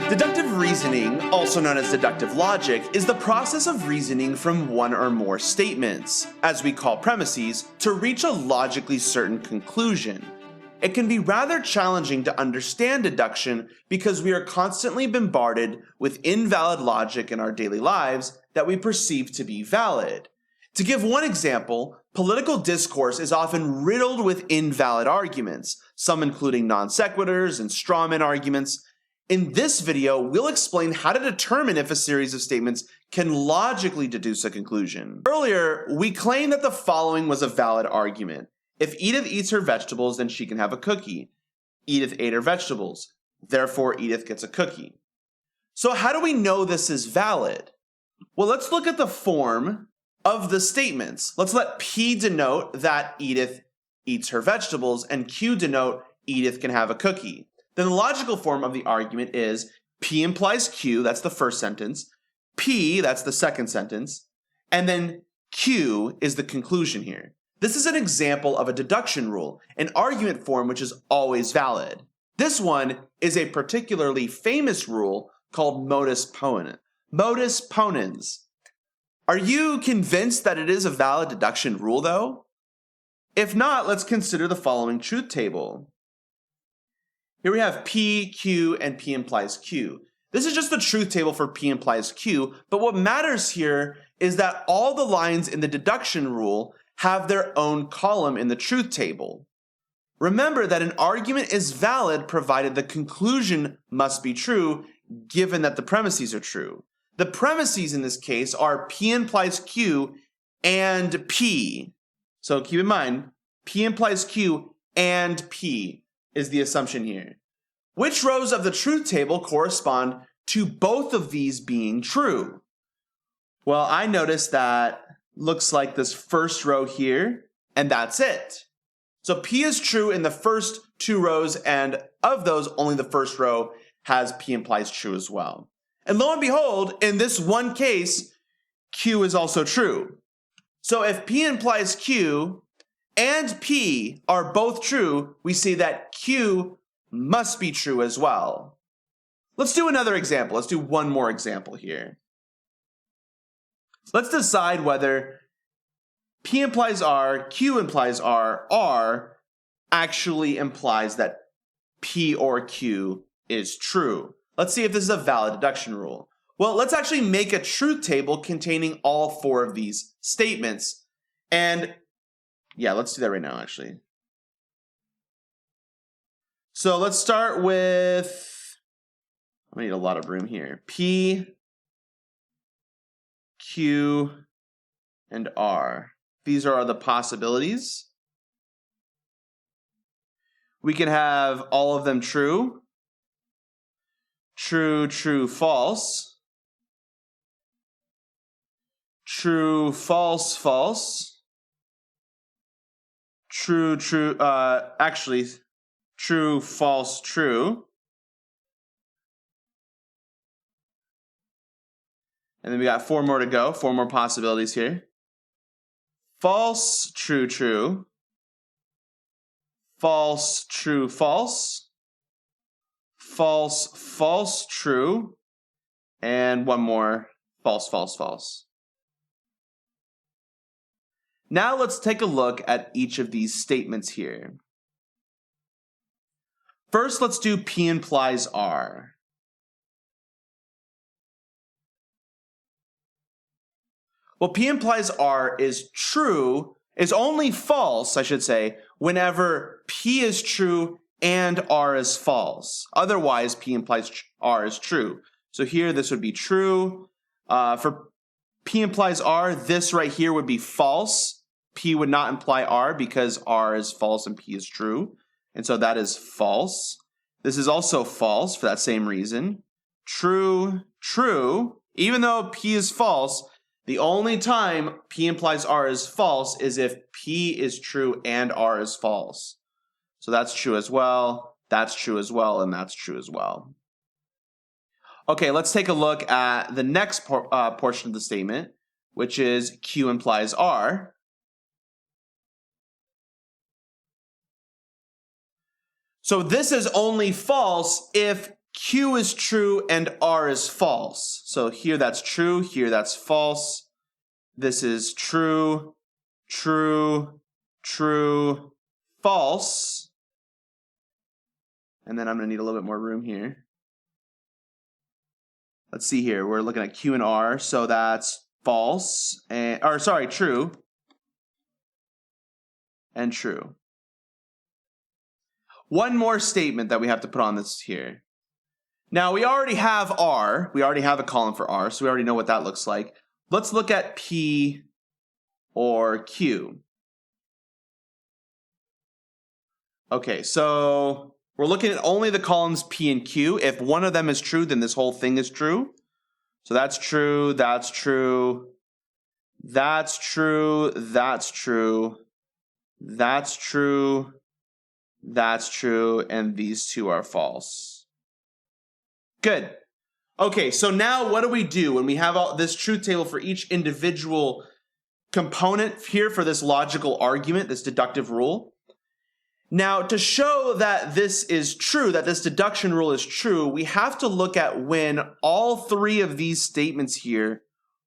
Deductive reasoning, also known as deductive logic, is the process of reasoning from one or more statements, as we call premises, to reach a logically certain conclusion. It can be rather challenging to understand deduction because we are constantly bombarded with invalid logic in our daily lives that we perceive to be valid. To give one example, political discourse is often riddled with invalid arguments, some including non sequiturs and strawman arguments. In this video, we'll explain how to determine if a series of statements can logically deduce a conclusion. Earlier, we claimed that the following was a valid argument. If Edith eats her vegetables, then she can have a cookie. Edith ate her vegetables, therefore Edith gets a cookie. So how do we know this is valid? Well, let's look at the form of the statements. Let's let P denote that Edith eats her vegetables and Q denote Edith can have a cookie. Then the logical form of the argument is P implies Q, that's the first sentence, P, that's the second sentence, and then Q is the conclusion here. This is an example of a deduction rule, an argument form which is always valid. This one is a particularly famous rule called modus ponens. Modus ponens. Are you convinced that it is a valid deduction rule though? If not, let's consider the following truth table. Here we have P, Q, and P implies Q. This is just the truth table for P implies Q, but what matters here is that all the lines in the deduction rule have their own column in the truth table. Remember that an argument is valid provided the conclusion must be true, given that the premises are true. The premises in this case are P implies Q and P. So keep in mind, P implies Q and P is the assumption here. Which rows of the truth table correspond to both of these being true? Well, I noticed that looks like this first row here, and that's it. So P is true in the first two rows, and of those, only the first row has P implies true as well. And lo and behold, in this one case, Q is also true. So if P implies Q and P are both true, we see that Q must be true as well. Let's do another example. Let's do one more example here. Let's decide whether P implies R, Q implies R actually implies that P or Q is true. Let's see if this is a valid deduction rule. Well, let's actually make a truth table containing all four of these statements. And yeah, let's do that right now, actually. So let's start with, I need a lot of room here. P, Q, and R. These are the possibilities. We can have all of them true. True, true, false. True, false, false. True, true, actually, true, false, true. And then we got four more to go, four more possibilities here. False, true, true. False, true, false. False, false, true. And one more, false, false, false. Now let's take a look at each of these statements here. First, let's do P implies R. Well, P implies R is true, is only false, I should say, whenever P is true and R is false. Otherwise, P implies R is true. So here, this would be true. For P implies R, this right here would be false. P would not imply R because R is false and P is true. And so that is false. This is also false for that same reason. True, true. Even though P is false, the only time P implies R is false is if P is true and R is false. So that's true as well, that's true as well, and that's true as well. Okay, let's take a look at the next portion of the statement, which is Q implies R. So this is only false if Q is true and R is false. So here that's true, here that's false. This is true, true, true, false. And then I'm going to need a little bit more room here. Let's see here. We're looking at Q and R, so that's false, true and true. One more statement that we have to put on this here. Now, we already have R. We already have a column for R, so we already know what that looks like. Let's look at P or Q. Okay, so we're looking at only the columns P and Q. If one of them is true, then this whole thing is true. So that's true, that's true, that's true, that's true, that's true, that's true, and these two are false. Good. Okay, so now what do we do when we have all this truth table for each individual component here for this logical argument, this deductive rule? Now, to show that this is true, that this deduction rule is true, we have to look at when all three of these statements here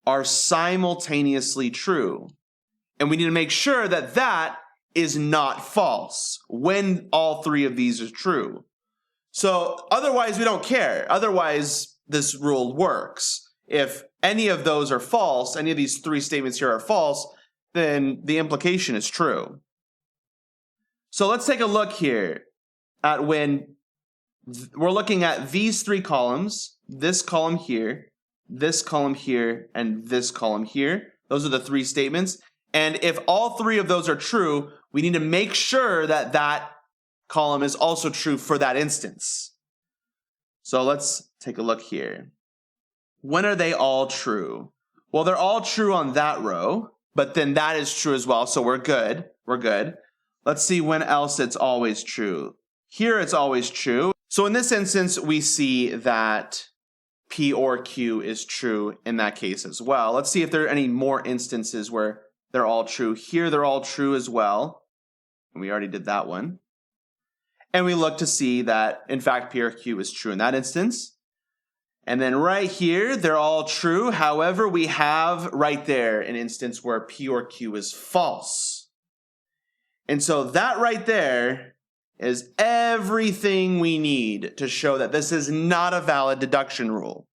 are simultaneously true. And we need to make sure that that is not false when all three of these are true. So otherwise, we don't care. Otherwise, this rule works. If any of those are false, any of these three statements here are false, then the implication is true. So let's take a look here at when we're looking at these three columns, this column here, this column here, and this column here. Those are the three statements. And if all three of those are true, we need to make sure that that column is also true for that instance. So let's take a look here. When are they all true? Well, they're all true on that row, but then that is true as well, so we're good. We're good. Let's see when else it's always true. Here it's always true. So in this instance, we see that P or Q is true in that case as well. Let's see if there are any more instances where they're all true. Here they're all true as well. And we already did that one. And we look to see that, in fact, P or Q is true in that instance. And then right here, they're all true. However, we have right there an instance where P or Q is false. And so that right there is everything we need to show that this is not a valid deduction rule.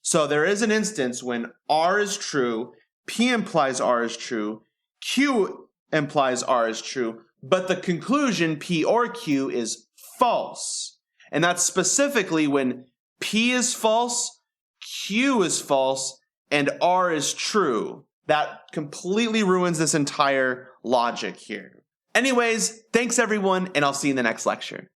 So there is an instance when R is true, P implies R is true, Q implies R is true, but the conclusion P or Q is false. And that's specifically when P is false, Q is false, and R is true. That completely ruins this entire logic here. Anyways, thanks everyone, and I'll see you in the next lecture.